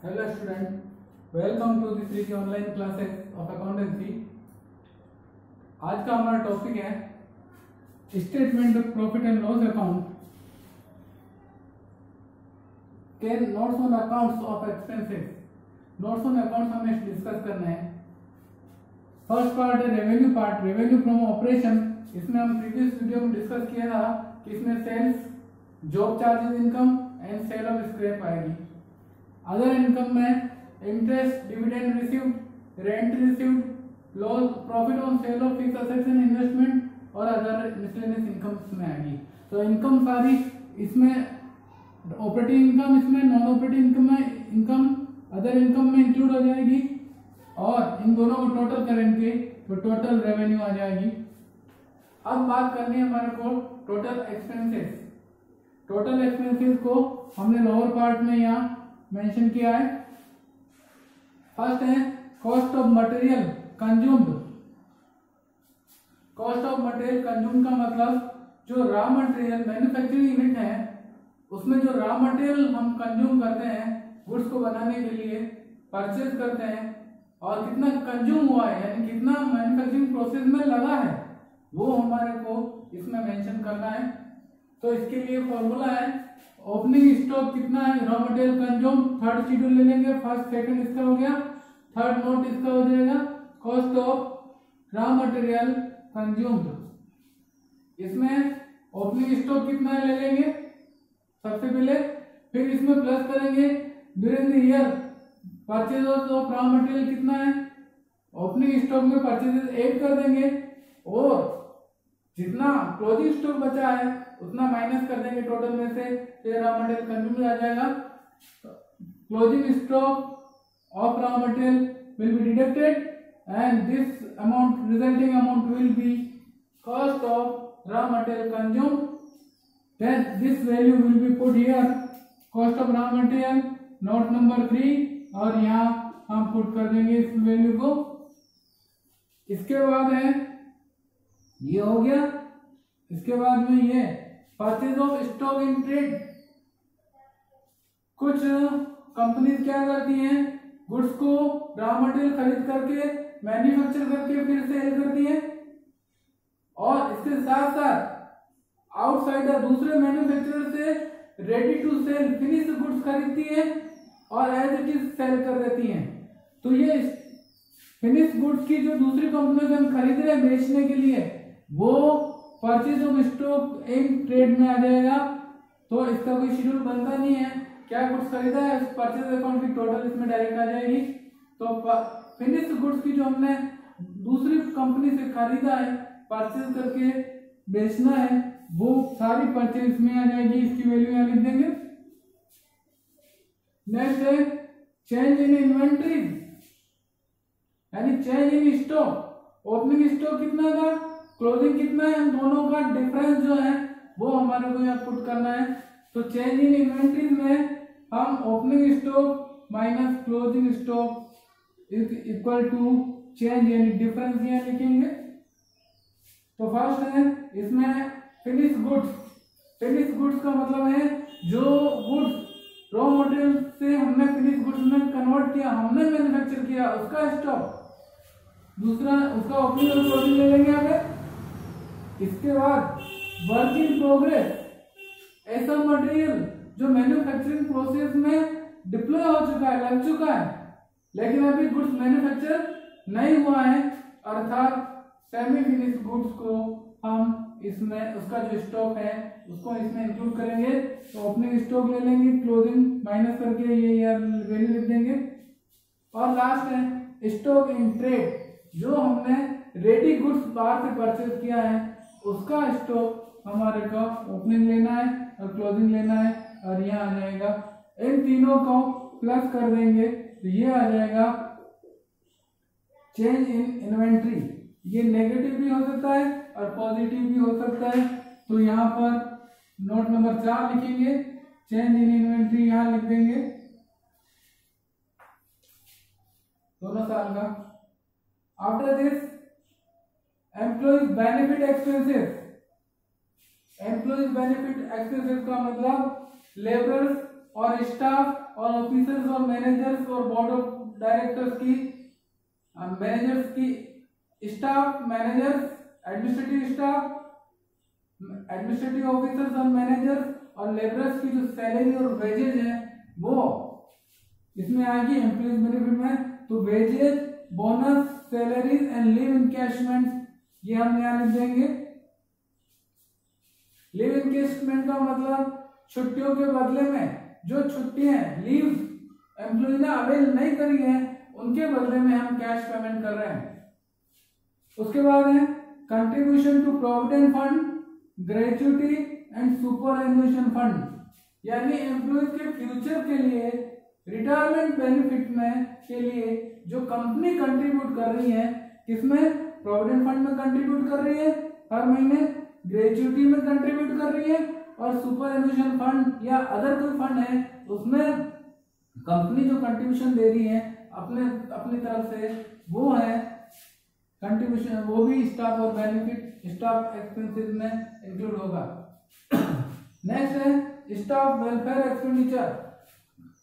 Hello student, welcome to the 3 online classes of accountancy। आज का हमारा टॉपिक है statement of profit and loss account के notes on accounts of expenses. Notes on accounts हमें discuss करना है। First part है revenue part, revenue from operation. इसमें हम प्रीवियस वीडियो में डिस्कस किया था कि इसमें sales, job charges income and sale of scrap आएगी। अदर इनकम में interest, dividend received, rent received, loss, profit on sale of fixed assets and investment और अदर मिसलेनियस इनकम इसमें आएगी। तो इनकम सारी इसमें ऑपरेटिंग इनकम, इसमें नॉन ऑपरेटिंग इनकम में इनकम अदर इनकम में इंक्लूड हो जाएगी और इन दोनों को टोटल करेंगे तो टोटल रेवेन्यू आ जाएगी। अब बात करनी है हमारे को टोटल एक्सपेंसेस। टोटल एक्सपेंसेस को हमने लोअर पार्ट में यहाँ मेंशन किया है। फर्स्ट है cost of material consumed. Cost of material consumed का मतलब जो रॉ मटेरियल मैन्युफैक्चरिंग यूनिट है उसमें जो रॉ मटेरियल हम कंज्यूम करते हैं गुड्स को बनाने के लिए परचेज करते हैं और कितना कंज्यूम हुआ है यानी कितना मैन्युफैक्चरिंग प्रोसेस में लगा है वो हमारे को इसमें मेंशन करना है। तो इसके लिए फॉर्मूला है ओपनिंग स्टॉक कितना है, raw material consume, third schedule ले लेंगे, फर्स्ट सेकंड इसका हो गया, थर्ड नोट इसका हो जाएगा cost of raw material consumed. इसमें ओपनिंग स्टॉक कितना है ले लेंगे सबसे पहले, फिर इसमें प्लस करेंगे during the year purchase of raw material कितना है, ओपनिंग स्टॉक में परचेजेस ऐड कर देंगे और जितना क्लोजिंग स्टॉक बचा है उतना माइनस कर देंगे टोटल में से, फिर रॉ मटेरियल कंज्यूम आ जाएगा। Closing stock of raw material will be deducted and this amount resulting amount will be cost of raw material consume. Then this value will be put here cost of raw material note number 3 और यहाँ हम put कर देंगे इस value को। इसके बाद है ये हो गया। इसके बाद में ये purchase of stock in trade. कुछ कंपनीज क्या करती हैं गुड्स को रॉ मटेरियल खरीद करके मैन्युफैक्चर करके फिर सेल करती हैं और इसके साथ साथ आउटसाइडर दूसरे मैन्युफैक्चरर से ready to sell finished goods खरीदती हैं और एज इट इज सेल कर देती हैं। तो ये फिनिश्ड गुड्स की जो दूसरी कंपनी से हम खरीद रहे हैं बेचने के लिए वो purchase of stock in trade में आ जाएगा। तो इसका कोई शेड्यूल बनता नहीं है, क्या गुड्स खरीदा है परचेज अकाउंट की टोटल इसमें डायरेक्ट आ जाएगी। तो फिनिश्ड गुड्स की जो हमने दूसरी कंपनी से खरीदा है परचेज करके बेचना है वो सारी परचेज में आ जाएगी, इसकी वैल्यू यहाँ लिख देंगे। नेक्स्ट है चेंज इन इन्वेंट्री यानी change in stock. Opening stock कितना था, क्लोजिंग कितना है, इन दोनों का डिफरेंस जो है वो हमारे को यहाँ पुट करना है। तो चेंज इन इन्वेंट्रीज में हम opening stock minus closing stock is equal to change यानी डिफरेंस यहाँ लिखेंगे। तो फर्स्ट है इसमें फिनिश गुड्स। फिनिश गुड्स का मतलब है जो गुड्स रॉ मटेरियल से हमने फिनिश गुड्स में कन्वर्ट किया, हमने मैन्युफैक्चर किया उसका स्टॉक। दूसरा उसका ओपनिंग और क्लोजिंग ले लेंगे हमें। इसके बाद वर्क इन प्रोग्रेस, ऐसा मटेरियल जो मैन्युफैक्चरिंग प्रोसेस में डिप्लॉय हो चुका है, लग चुका है, लेकिन अभी गुड्स मैन्युफैक्चर नहीं हुआ है, अर्थात सेमी फिनिश गुड्स को हम इसमें उसका जो स्टॉक है उसको इसमें इंक्लूड करेंगे। तो ओपनिंग स्टॉक ले लेंगे, क्लोजिंग माइनस करके ये वैल्यू लिख देंगे। और लास्ट है स्टॉक इन ट्रेड, जो हमने रेडी गुड्स बाहर से परचेज किया है उसका स्टॉक हमारे को ओपनिंग लेना है और क्लोजिंग लेना है और यह आ जाएगा। इन तीनों को प्लस कर देंगे तो ये आ जाएगा चेंज इन इन्वेंट्री। ये नेगेटिव भी हो सकता है और पॉजिटिव भी हो सकता है। तो यहाँ पर नोट नंबर 4 लिखेंगे, चेंज इन इन्वेंट्री यहाँ लिख देंगे दोनों साल का। After this employees benefit expenses. Employees benefit expenses का मतलब लेबरर्स और स्टाफ और ऑफिसर्स और मैनेजर्स और बोर्ड ऑफ डायरेक्टर्स की मैनेजर्स की staff, managers, administrative staff, administrative officers और मैनेजर्स और लेबरर्स की जो सैलरी और वेजेज है वो इसमें आएगी एम्प्लॉयज बेनिफिट में। तो wages, bonus, salaries and leave encashment ये हम यहाँ लिख देंगे। लीव इनकैशमेंट का मतलब छुट्टियों के बदले में जो छुट्टियां लीव एम्प्लॉय ने अवेल नहीं करी है उनके बदले में हम कैश पेमेंट कर रहे हैं। उसके बाद है contribution to provident fund, gratuity and superannuation fund, यानी एम्प्लॉय के फ्यूचर के लिए रिटायरमेंट बेनिफिट में के लिए जो कंपनी कंट्रीब्यूट कर रही है, किसमें, प्रोविडेंट फंड में कंट्रीब्यूट कर रही है हर महीने, ग्रेच्युटी में कंट्रीब्यूट कर रही है और सुपरएनुएशन फंड या अदर कोई फंड है उसमें कंपनी जो कंट्रीब्यूशन दे रही है अपनी तरफ से वो है कंट्रीब्यूशन, वो भी स्टाफ और बेनिफिट स्टाफ एक्सपेंसेस में इंक्लूड होगा। नेक्स्ट है स्टाफ वेलफेयर एक्सपेंडिचर।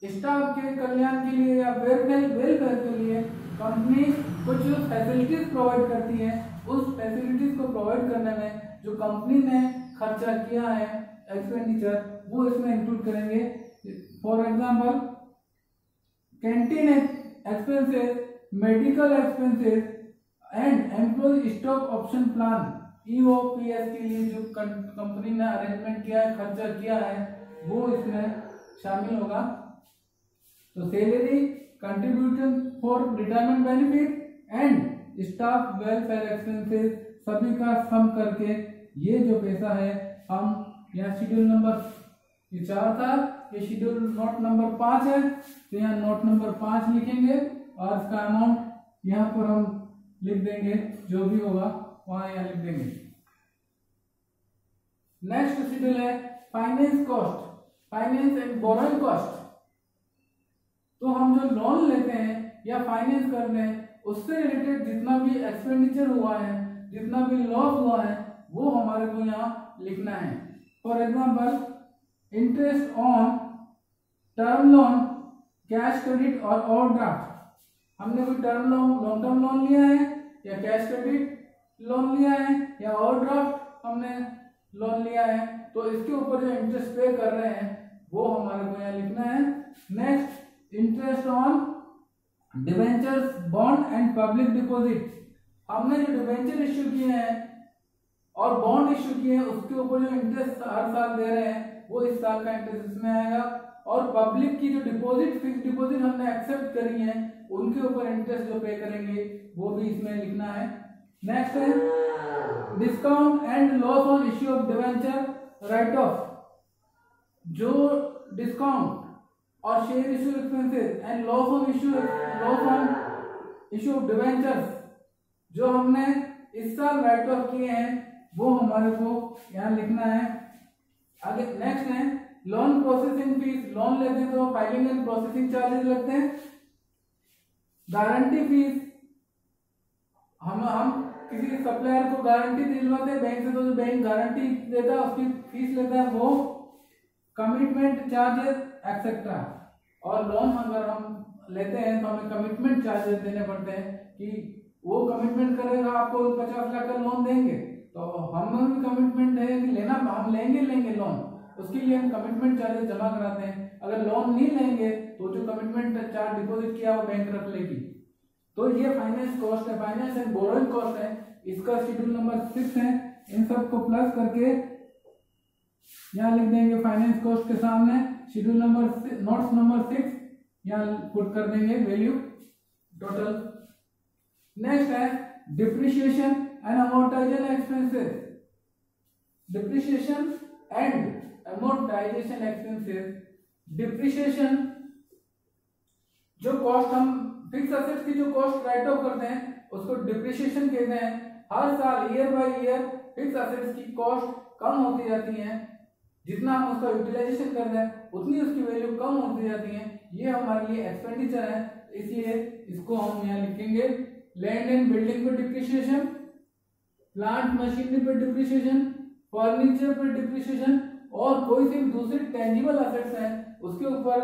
स्टाफ के कल्याण के लिए या वेलफेयर के लिए कंपनी कुछ फैसिलिटीज प्रोवाइड करती है, उस फैसिलिटीज को प्रोवाइड करने में जो कंपनी ने खर्चा किया है एक्सपेंडिचर वो इसमें इंक्लूड करेंगे। For example canteen expenses, medical expenses and employee stock option plan EOPS के लिए जो कंपनी ने अरेंजमेंट किया है, खर्चा किया है वो इसमें शामिल होगा। तो salary, contribution for retirement benefit and staff welfare expenses सभी का सम करके ये जो पैसा है हम यहाँ शेड्यूल नंबर ये 4 था, ये शेड्यूल नोट नंबर 5 है, तो यहाँ नोट नंबर 5 लिखेंगे और इसका अमाउंट यहाँ पर हम लिख देंगे, जो भी होगा वहां यहाँ लिख देंगे। नेक्स्ट शेड्यूल है finance cost, finance and borrowing cost. तो हम जो लोन लेते हैं या फाइनेंस करते हैं उससे रिलेटेड जितना भी एक्सपेंडिचर हुआ है, जितना भी लॉस हुआ है वो हमारे को यहाँ लिखना है। For example interest on term loan, cash credit और ओवरड्राफ्ट। हमने कोई term loan, long term loan लिया है या कैश क्रेडिट लोन लिया है या ओवरड्राफ्ट हमने लोन लिया है, तो इसके ऊपर जो इंटरेस्ट पे कर रहे हैं वो हमारे को यहाँ लिखना है। Next interest on debentures, bond and public deposit. हमने जो डिबेंचर इश्यू किए हैं और बॉन्ड इश्यू किए हैं उसके ऊपर जो इंटरेस्ट हर साल दे रहे हैं वो इस साल का इंटरेस्ट इसमें आएगा। और पब्लिक की जो डिपॉजिट, फिक्स डिपॉजिट हमने एक्सेप्ट करी है उनके ऊपर इंटरेस्ट जो पे करेंगे वो भी इसमें लिखना है। नेक्स्ट है discount and loss on issue of debenture right of. जो डिस्काउंट और share issue expenses and loss on issue of debentures जो हमने इस साल राइट ऑफ किए हैं वो हमारे को यहाँ लिखना है। आगे नेक्स्ट है लोन प्रोसेसिंग फीस। लोन लेते हैं तो फाइलिंग एंड प्रोसेसिंग चार्जेस लगते हैं। गारंटी फीस, हम किसी सप्लायर को गारंटी दिलवाते हैं बैंक से, तो जो बैंक गारंटी देता है उसकी फीस लेता है वो। Commitment charges etcetera. और लोन अगर हम लेते हैं तो हमें कमिटमेंट चार्जेस देने पड़ते हैं कि वो कमिटमेंट करेगा आपको 50 लाख का लोन देंगे, तो हम भी कमिटमेंट है कि लेना, हम लेंगे लोन, उसके लिए हम कमिटमेंट चार्जेस जमा कराते हैं। अगर लोन नहीं लेंगे तो जो कमिटमेंट चार्ज डिपॉजिट किया वो बैंक रख लेगी। तो ये फाइनेंस कॉस्ट है, फाइनेंस एंड बोरोइंग कॉस्ट है। इसका शेड्यूल नंबर 6 है। इन सबको प्लस करके यहाँ लिख देंगे फाइनेंस कॉस्ट के सामने शेड्यूल नंबर नोट्स नंबर 6 यहाँ पुट कर देंगे वैल्यू टोटल। नेक्स्ट है depreciation and amortisation expenses. Depreciation and amortisation expenses. Depreciation जो कॉस्ट हम फिक्स एसेट्स की जो कॉस्ट राइट ऑफ करते हैं उसको डिप्रिसिएशन कहते हैं। हर साल year by year fix assets की कॉस्ट कम होती जाती है, जितना हम उसका यूटिलाइजेशन कर रहे हैं उतनी उसकी वैल्यू कम होती जाती है। ये हमारे लिए एक्सपेंडिचर है, इसलिए इसको हम यहाँ लिखेंगे। लैंड एंड बिल्डिंग पे डिप्रिसिएशन, प्लांट मशीनरी पे डिप्रिसिएशन, फर्नीचर पे डिप्रिसिएशन और कोई सी दूसरी टेंजिबल एसेट्स हैं उसके ऊपर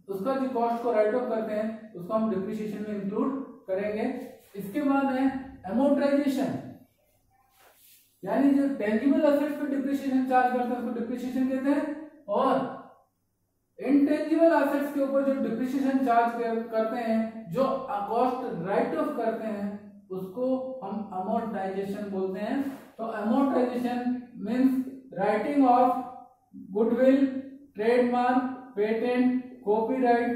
उसका जो कॉस्ट को राइट ऑफ करते हैं उसको हम डिप्रिसिएशन में इंक्लूड करेंगे। इसके बाद है अमोर्टाइजेशन, यानी जो टेंजिबल असेट्स पे डिप्रिसिएशन चार्ज करते हैं उसको डिप्रिसिएशन कहते हैं, और इंटेंजिबल असेट्स के ऊपर जो डिप्रिसिएशन चार्ज करते हैं, जो कॉस्ट राइट ऑफ करते हैं, उसको हम अमोर्टाइजेशन बोलते हैं। तो amortisation means writing of goodwill, trademark, patent, copyright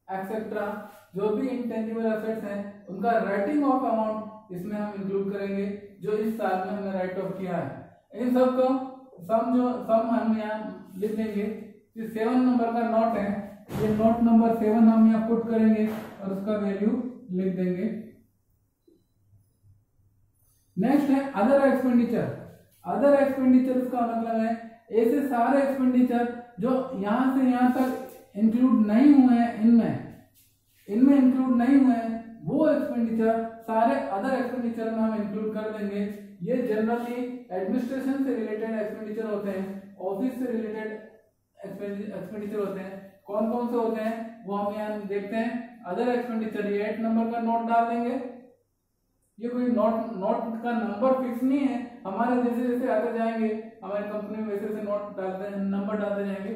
etcetera, जो भी इंटेंजिबल एसेट्स हैं उनका राइटिंग ऑफ अमाउंट इसमें हम इंक्लूड करेंगे जो इस साल में हमने राइट ऑफ किया है। इन सब को सम हम यहाँ लिख देंगे। 7 नंबर का नोट है, ये नोट नंबर 7 हम यहाँ पुट करेंगे और उसका वैल्यू लिख देंगे। नेक्स्ट है अदर एक्सपेंडिचर। अदर एक्सपेंडिचर का मतलब है ऐसे सारे एक्सपेंडिचर जो यहां से यहां तक इंक्लूड नहीं हुए हैं, इनमें इंक्लूड नहीं हुए हैं, वो एक्सपेंडिचर सारे अदर एक्सपेंडिचर में हम इंक्लूड कर देंगे। ये जनरली एडमिनिस्ट्रेशन से रिलेटेड एक्सपेंडिचर होते हैं, ऑफिस से रिलेटेड एक्सपेंडिचर होते हैं। कौन कौन से होते हैं वो हम यहाँ देखते हैं। अदर एक्सपेंडिचर, ये 8 नंबर का नोट डाल देंगे। ये कोई नोट का नंबर फिक्स नहीं है, हमारे जैसे जैसे आते जाएंगे हमारी कंपनी में वैसे वैसे नोट डालते हैं, नंबर डालते जाएंगे।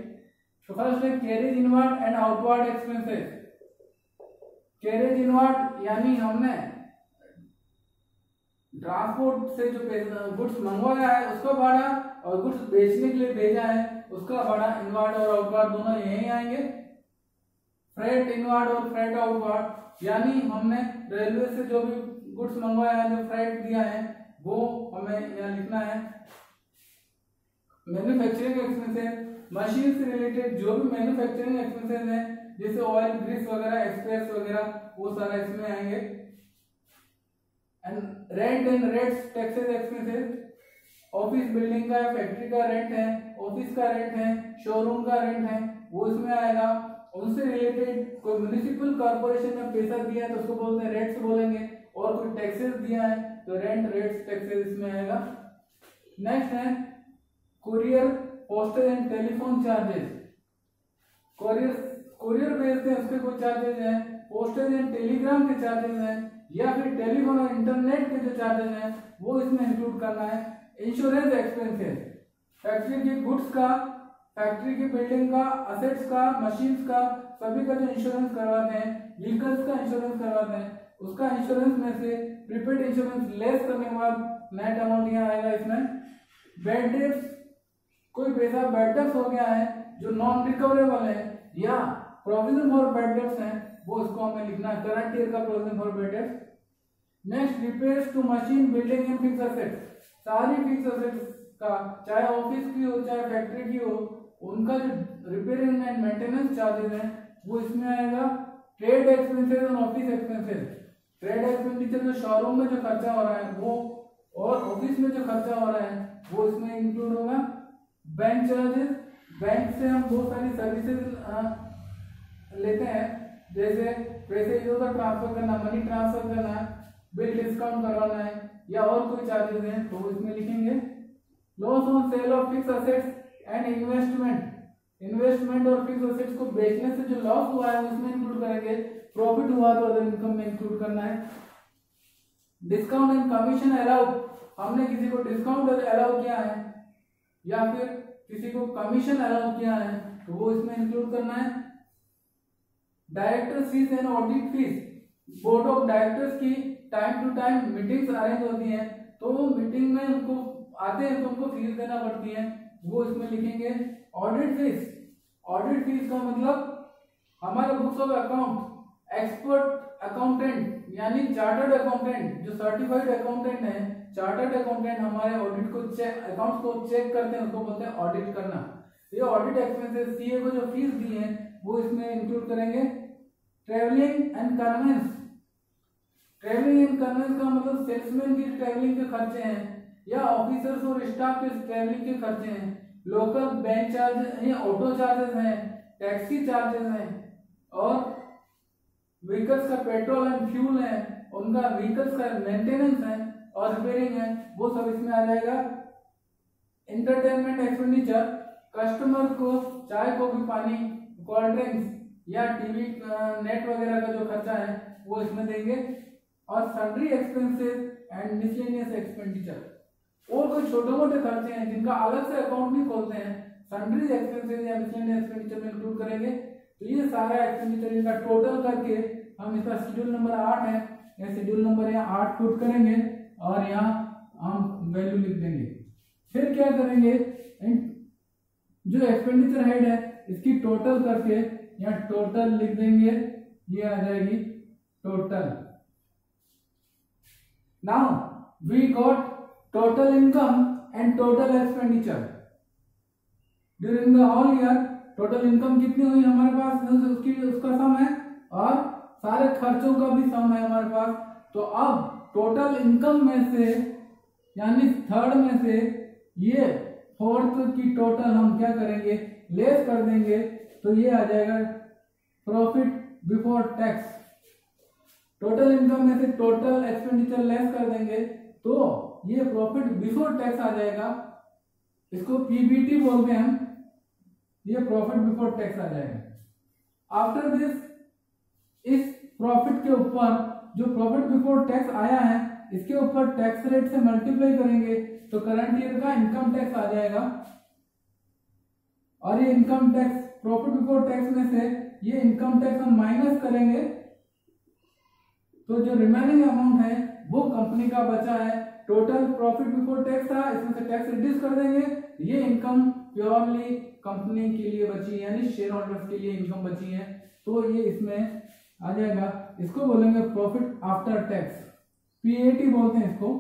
तो फर्स्ट है carriage inward and outward expenses. Carriage inward यानी हमने ट्रांसपोर्ट से जो गुड्स मंगवाया है उसका भाड़ा और गुड्स बेचने के लिए भेजा है उसका भाड़ा, इनवर्ड और आउटवर्ड दोनों यही आएंगे। फ्रेट इनवर्ड और फ्रेट आउटवर्ड, यानी हमने रेलवे से जो भी गुड्स मंगवाया है, जो फ्रेट दिया है, वो हमें यहाँ लिखना है। मैन्युफैक्चरिंग एक्सपेंसेस, मशीन से रिलेटेड जो भी मैन्युफैक्चरिंग एक्सपेंसेस हैं जैसे ऑयल, ग्रीस वगैरह, एक्सप्रेस वगैरह, वो सारा इसमें आएंगे। And rent and rates, taxes expenses, office building का फैक्ट्री का रेंट है, ऑफिस का रेंट है, शोरूम का रेंट है, वो इसमें आएगा। उनसे रिलेटेड कोई म्युनिसिपल कॉर्पोरेशन ने पैसा दिया है तो उसको बोलते हैं रेट्स बोलेंगे, और कोई टैक्सेस दिया है तो रेंट, रेट्स, टैक्सेस इसमें आएगा। नेक्स्ट है courier, postal and telephone charges. Courier भेजते हैं उसके कोई चार्जेस हैं, पोस्टल एंड टेलीग्राम के चार्जेस हैं, या फिर टेलीफोन और इंटरनेट के जो चार्जेस हैं वो इसमें इंक्लूड करना है। इंश्योरेंस एक्सपेंसेस, फैक्ट्री की गुड्स का, फैक्ट्री की बिल्डिंग का, असेट्स का, मशीन्स का, सभी का जो इंश्योरेंस करवाते हैं, व्हीकल्स का इंश्योरेंस करवाते हैं, उसका इंश्योरेंस में से प्रीपेड इंश्योरेंस लेस करने के बाद नेट अमाउंट यहाँ आएगा इसमें। बैड डेट्स, कोई पैसा बैड डेट्स हो गया है जो नॉन रिकवरेबल है या प्रोविजन फॉर बैड डेट्स हैं, वो इसको हमें लिखना है, करंट ईयर का provision for bad debts. Next repairs to machine, building and fix assets, सारी फिक्स असेट्स का, चाहे ऑफिस की हो चाहे फैक्ट्री की हो, उनका जो रिपेयरिंग एंड मेंटेनेंस चार्जेस हैं वो इसमें आएगा। ट्रेड एक्सपेंसेस और ऑफिस एक्सपेंसेस, ट्रेड एक्सपेंडिचर जो शोरूम में जो खर्चा हो रहा है वो, और ऑफिस में जो खर्चा हो रहा है वो इसमें इंक्लूड होगा। बैंक चार्जेस, बैंक से हम बहुत सारी सर्विसेज लेते हैं, जैसे पैसे इधर उधर ट्रांसफर करना, मनी ट्रांसफर करना, बिल डिस्काउंट करवाना है, या और कोई चार्जेस हैं तो इसमें लिखेंगे। Loss on sale of fix assets and investment, investment और फिक्स असेट्स को बेचने से जो लॉस हुआ है उसमें इंक्लूड करेंगे। प्रॉफिट हुआ तो अदर इनकम में इंक्लूड करना है। डिस्काउंट एंड कमीशन अलाउड, हमने किसी को डिस्काउंट अलाउ किया है या फिर किसी को कमीशन अलाउ किया है तो वो इसमें इंक्लूड करना है। Directors fees and audit fees, board of directors की time to time meetings arrange होती हैं तो वो मीटिंग में उनको आते हैं तो उनको फीस देना पड़ती है, वो इसमें लिखेंगे। ऑडिट फीस, ऑडिट फीस का मतलब हमारे books of account, expert accountant यानी चार्टर्ड अकाउंटेंट, जो सर्टिफाइड अकाउंटेंट है, चार्टर्ड अकाउंटेंट हमारे ऑडिट को चेक, अकाउंट्स को चेक करते हैं, उसको बोलते हैं ऑडिट करना। ये ऑडिट एक्सपेंसेस, सीए को जो फीस दी है वो इसमें इंक्लूड करेंगे। Travelling and conveyance, travelling and conveyance का मतलब सेल्समैन की ट्रैवलिंग के खर्चे हैं या ऑफिसर्स और स्टाफ के ट्रैवलिंग के खर्चे हैं। लोकल बैंक चार्जेस या ऑटो चार्जेस हैं, टैक्सी चार्जेस हैं, और व्हीकल्स का पेट्रोल एंड फ्यूल है, उनका व्हीकल्स का मेंटेनेंस है और रिपेयरिंग है, वो सब इसमें आ जाएगा। इंटरटेनमेंट एक्सपेंडिचर, कस्टमर को चाय, कॉफी, पानी, कोल्ड ड्रिंक्स या टीवी नेट वगैरह का जो खर्चा है वो इसमें देंगे। और sundry expenses and miscellaneous expenditure और कोई छोटे मोटे खर्चे हैं जिनका अलग से अकाउंट नहीं खोलते हैं, सन्ड्री एक्सपेंसेस या मिसलेनियस एक्सपेंडिचर में इंक्लूड करेंगे। तो ये सारा एक्सपेंडिचर इनका टोटल करके हम इसका शेड्यूल नंबर 8 है, या शेड्यूल नंबर यहाँ 8 पुट करेंगे और यहाँ हम वैल्यू लिख देंगे। फिर क्या करेंगे, जो एक्सपेंडिचर हेड है इसकी टोटल करके यहाँ टोटल लिख देंगे, ये आ जाएगी total. Now we got total income and total expenditure during the whole year. Total income कितनी हुई हमारे पास, उसका सम है, और सारे खर्चों का भी सम है हमारे पास। तो अब टोटल इनकम में से यानी थर्ड में से ये फोर्थ की टोटल हम क्या करेंगे, लेस कर देंगे। तो ये आ जाएगा profit before tax. Total income में से टोटल एक्सपेंडिचर लेस कर देंगे तो ये प्रॉफिट बिफोर टैक्स आ जाएगा। इसको पीबीटी बोलते हैं हम, ये प्रॉफिट बिफोर टैक्स आ जाएगा। आफ्टर दिस, इस प्रॉफिट के ऊपर जो प्रॉफिट बिफोर टैक्स आया है इसके ऊपर टैक्स रेट से मल्टीप्लाई करेंगे तो करंट ईयर का इनकम टैक्स आ जाएगा। और ये income tax profit before tax में से ये इनकम टैक्स हम माइनस करेंगे तो जो रिमेनिंग अमाउंट है वो कंपनी का बचा है। टोटल प्रॉफिट बिफोर टैक्स था, इसमें से टैक्स रिड्यूस कर देंगे, ये इनकम प्योरली कंपनी के लिए बची है, यानी शेयर होल्डर्स के लिए इनकम बची है, तो ये इसमें आ जाएगा। इसको बोलेंगे प्रॉफिट आफ्टर टैक्स, पीएटी बोलते हैं इसको।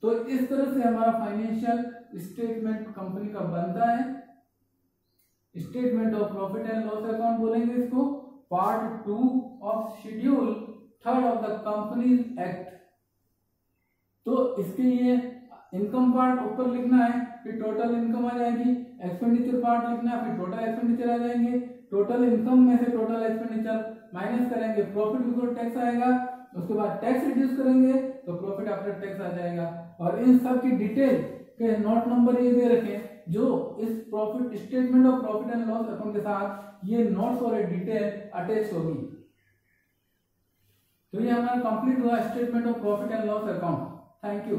तो इस तरह से हमारा फाइनेंशियल स्टेटमेंट कंपनी का बनता है। Statement of profit and loss account बोलेंगे इसको। Part 2 of schedule 3 of the companies act. तो इसके लिए इनकम पार्ट ऊपर लिखना है, फिर टोटल इनकम आ जाएगी, एक्सपेंडिचर पार्ट लिखना है, फिर टोटल एक्सपेंडिचर आ जाएंगे। टोटल इनकम में से टोटल एक्सपेंडिचर माइनस करेंगे, प्रॉफिट बिफोर टैक्स आएगा, उसके बाद टैक्स रिड्यूस करेंगे तो प्रॉफिट आफ्टर टैक्स आ जाएगा। और इन सब की डिटेल के नोट नंबर ये दे रखे हैं जो इस profit statement of profit and loss account के साथ ये नोट्स और डिटेल अटैच होगी। तो ये हमारा कंप्लीट हुआ statement of profit and loss account. Thank you.